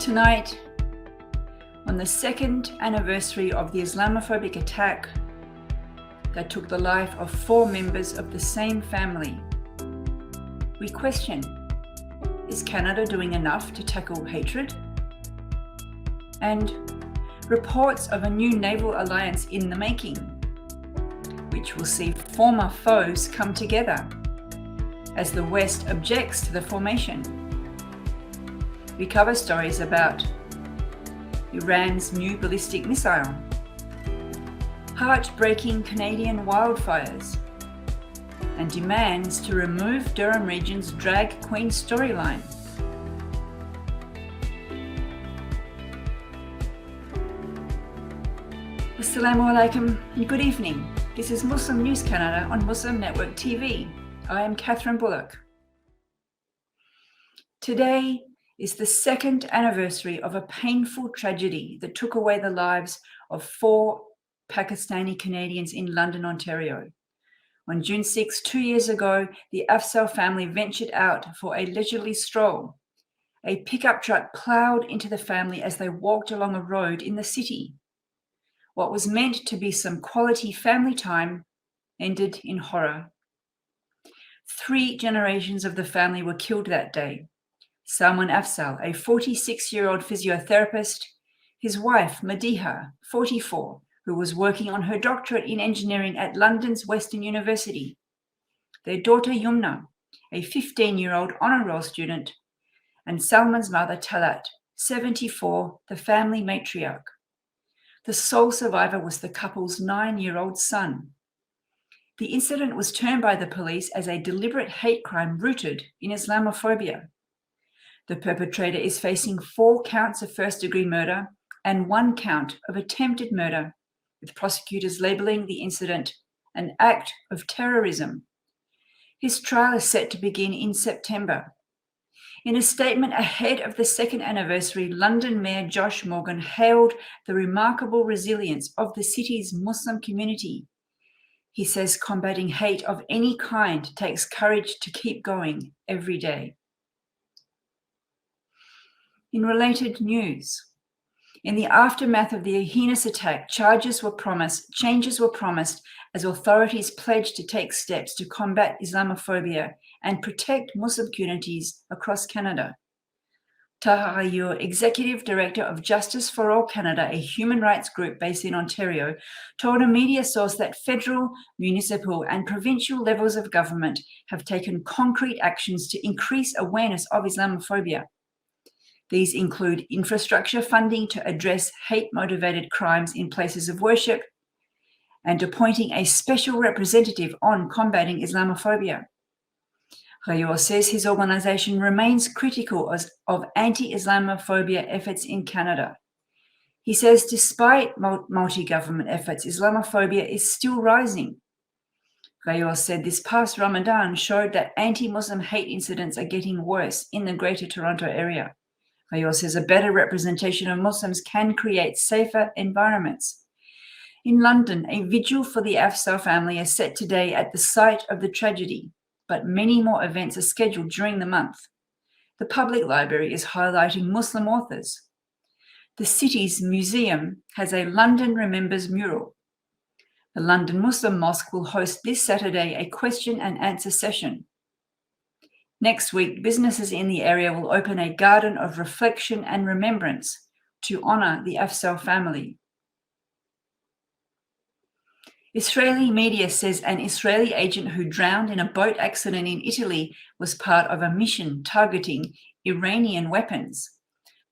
Tonight, on the second anniversary of the Islamophobic attack that took the life of 4 members of the same family, we question, is Canada doing enough to tackle hatred? And reports of a new naval alliance in the making, which will see former foes come together as the West objects to the formation. We cover stories about Iran's new ballistic missile, heartbreaking Canadian wildfires, and demands to remove Durham Region's drag queen storyline. Assalamu alaikum and good evening. This is Muslim News Canada on Muslim Network TV. I am Catherine Bullock. Today is the second anniversary of a painful tragedy that took away the lives of 4 Pakistani Canadians in London, Ontario. On June 6, 2 years ago, the Afzaal family ventured out for a leisurely stroll. A pickup truck ploughed into the family as they walked along a road in the city. What was meant to be some quality family time ended in horror. 3 generations of the family were killed that day. Salman Afzaal, a 46-year-old physiotherapist, his wife, Madiha, 44, who was working on her doctorate in engineering at London's Western University, their daughter, Yumna, a 15-year-old honour roll student, and Salman's mother, Talat, 74, the family matriarch. The sole survivor was the couple's 9-year-old son. The incident was termed by the police as a deliberate hate crime rooted in Islamophobia. The perpetrator is facing 4 counts of first-degree murder and 1 count of attempted murder, with prosecutors labelling the incident an act of terrorism. His trial is set to begin in September. In a statement ahead of the second anniversary, London Mayor Josh Morgan hailed the remarkable resilience of the city's Muslim community. He says combating hate of any kind takes courage to keep going every day. In related news, in the aftermath of the heinous attack, changes were promised as authorities pledged to take steps to combat Islamophobia and protect Muslim communities across Canada. Taha Ayur, Executive Director of Justice for All Canada, a human rights group based in Ontario, told a media source that federal, municipal and provincial levels of government have taken concrete actions to increase awareness of Islamophobia. These include infrastructure funding to address hate-motivated crimes in places of worship and appointing a special representative on combating Islamophobia. Rayor says his organisation remains critical of anti-Islamophobia efforts in Canada. He says despite multi-government efforts, Islamophobia is still rising. Rayor said this past Ramadan showed that anti-Muslim hate incidents are getting worse in the Greater Toronto area. Rayor says a better representation of Muslims can create safer environments. In London, a vigil for the Afzaal family is set today at the site of the tragedy, but many more events are scheduled during the month. The public library is highlighting Muslim authors. The city's museum has a London Remembers mural. The London Muslim Mosque will host this Saturday a question and answer session. Next week, businesses in the area will open a garden of reflection and remembrance to honour the Afzaal family. Israeli media says an Israeli agent who drowned in a boat accident in Italy was part of a mission targeting Iranian weapons.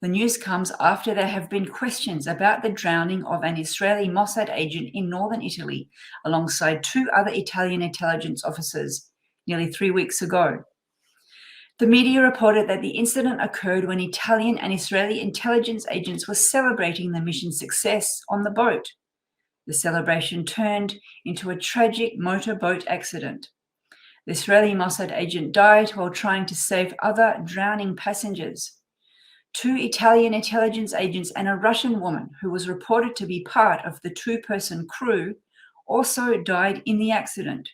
The news comes after there have been questions about the drowning of an Israeli Mossad agent in northern Italy alongside 2 other Italian intelligence officers nearly 3 weeks ago. The media reported that the incident occurred when Italian and Israeli intelligence agents were celebrating the mission's success on the boat. The celebration turned into a tragic motorboat accident. The Israeli Mossad agent died while trying to save other drowning passengers. 2 Italian intelligence agents and a Russian woman who was reported to be part of the 2-person crew also died in the accident.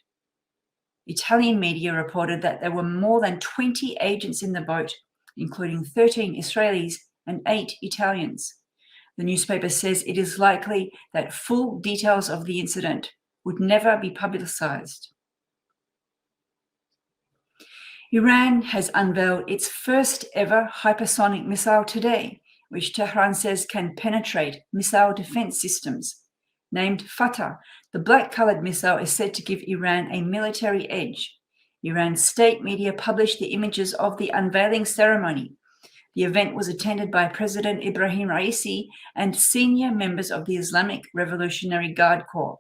Italian media reported that there were more than 20 agents in the boat, including 13 Israelis and 8 Italians. The newspaper says it is likely that full details of the incident would never be publicized. Iran has unveiled its first ever hypersonic missile today, which Tehran says can penetrate missile defense systems. Named Fatah, the black-colored missile is said to give Iran a military edge. Iran's state media published the images of the unveiling ceremony. The event was attended by President Ibrahim Raisi and senior members of the Islamic Revolutionary Guard Corps.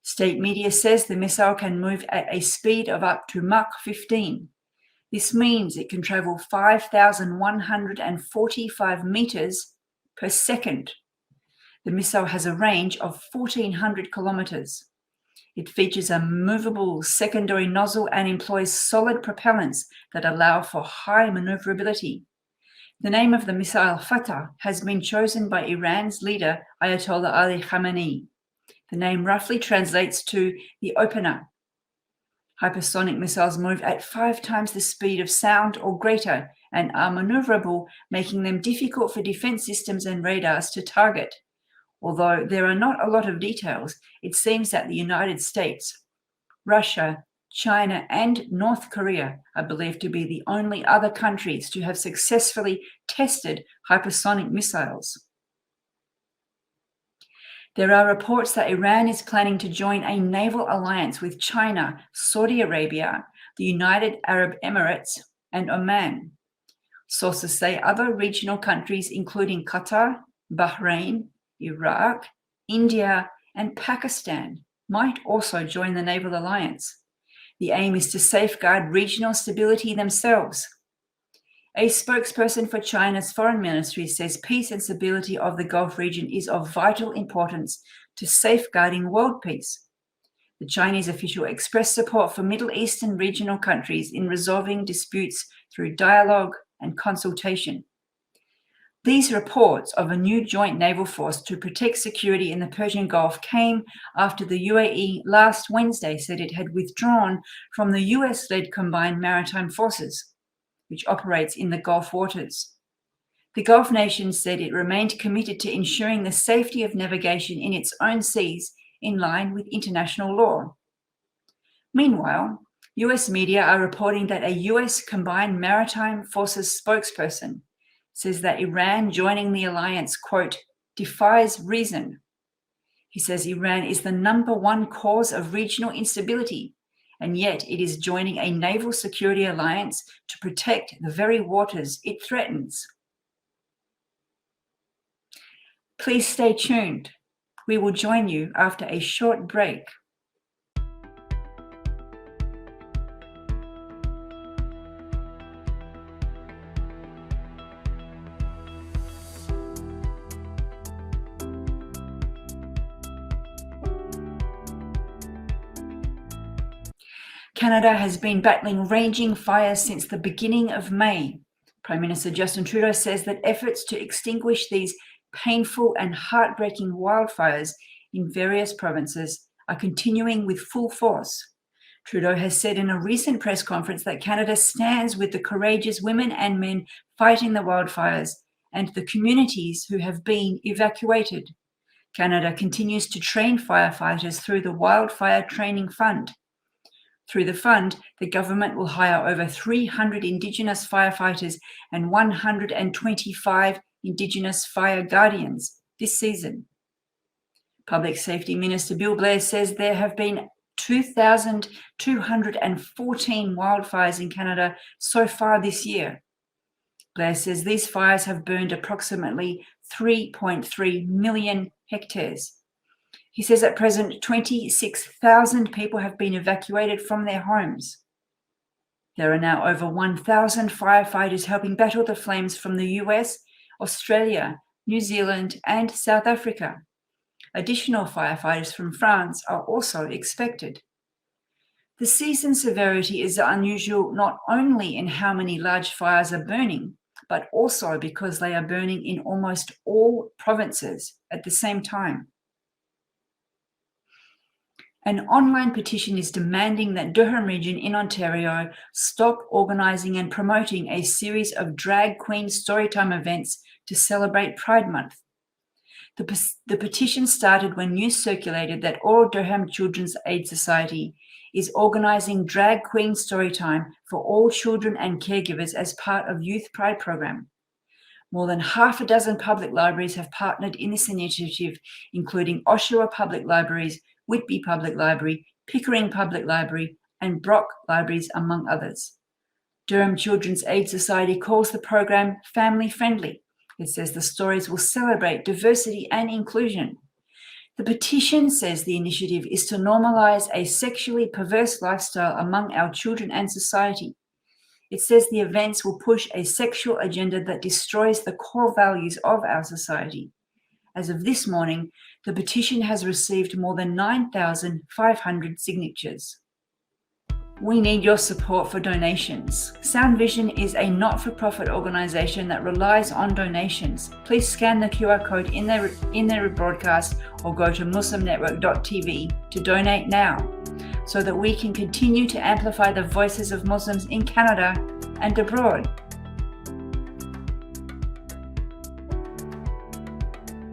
State media says the missile can move at a speed of up to Mach 15. This means it can travel 5,145 meters per second. The missile has a range of 1,400 kilometers. It features a movable secondary nozzle and employs solid propellants that allow for high maneuverability. The name of the missile, Fatah, has been chosen by Iran's leader, Ayatollah Ali Khamenei. The name roughly translates to the opener. Hypersonic missiles move at 5 times the speed of sound or greater and are maneuverable, making them difficult for defense systems and radars to target. Although there are not a lot of details, it seems that the United States, Russia, China, and North Korea are believed to be the only other countries to have successfully tested hypersonic missiles. There are reports that Iran is planning to join a naval alliance with China, Saudi Arabia, the United Arab Emirates, and Oman. Sources say other regional countries, including Qatar, Bahrain, Iraq, India, and Pakistan, might also join the naval alliance. The aim is to safeguard regional stability themselves. A spokesperson for China's foreign ministry says peace and stability of the Gulf region is of vital importance to safeguarding world peace. The Chinese official expressed support for Middle Eastern regional countries in resolving disputes through dialogue and consultation. These reports of a new joint naval force to protect security in the Persian Gulf came after the UAE last Wednesday said it had withdrawn from the US-led Combined Maritime Forces, which operates in the Gulf waters. The Gulf nation said it remained committed to ensuring the safety of navigation in its own seas in line with international law. Meanwhile, US media are reporting that a US Combined Maritime Forces spokesperson says that Iran joining the alliance, quote, defies reason. He says Iran is the #1 cause of regional instability, and yet it is joining a naval security alliance to protect the very waters it threatens. Please stay tuned. We will join you after a short break. Canada has been battling raging fires since the beginning of May. Prime Minister Justin Trudeau says that efforts to extinguish these painful and heartbreaking wildfires in various provinces are continuing with full force. Trudeau has said in a recent press conference that Canada stands with the courageous women and men fighting the wildfires and the communities who have been evacuated. Canada continues to train firefighters through the Wildfire Training Fund. Through the fund, the government will hire over 300 Indigenous firefighters and 125 Indigenous fire guardians this season. Public Safety Minister Bill Blair says there have been 2,214 wildfires in Canada so far this year. Blair says these fires have burned approximately 3.3 million hectares. He says at present 26,000 people have been evacuated from their homes. There are now over 1,000 firefighters helping battle the flames from the US, Australia, New Zealand, and South Africa. Additional firefighters from France are also expected. The season severity is unusual not only in how many large fires are burning, but also because they are burning in almost all provinces at the same time. An online petition is demanding that Durham Region in Ontario stop organising and promoting a series of drag queen storytime events to celebrate Pride Month. The petition started when news circulated that All Durham Children's Aid Society is organising drag queen storytime for all children and caregivers as part of Youth Pride program. More than half a dozen public libraries have partnered in this initiative, including Oshawa Public Libraries, Whitby Public Library, Pickering Public Library, and Brock Libraries, among others. Durham Children's Aid Society calls the program family-friendly. It says the stories will celebrate diversity and inclusion. The petition says the initiative is to normalise a sexually perverse lifestyle among our children and society. It says the events will push a sexual agenda that destroys the core values of our society. As of this morning, the petition has received more than 9,500 signatures. We need your support for donations. Sound Vision is a not-for-profit organisation that relies on donations. Please scan the QR code in their broadcast or go to muslimnetwork.tv to donate now so that we can continue to amplify the voices of Muslims in Canada and abroad.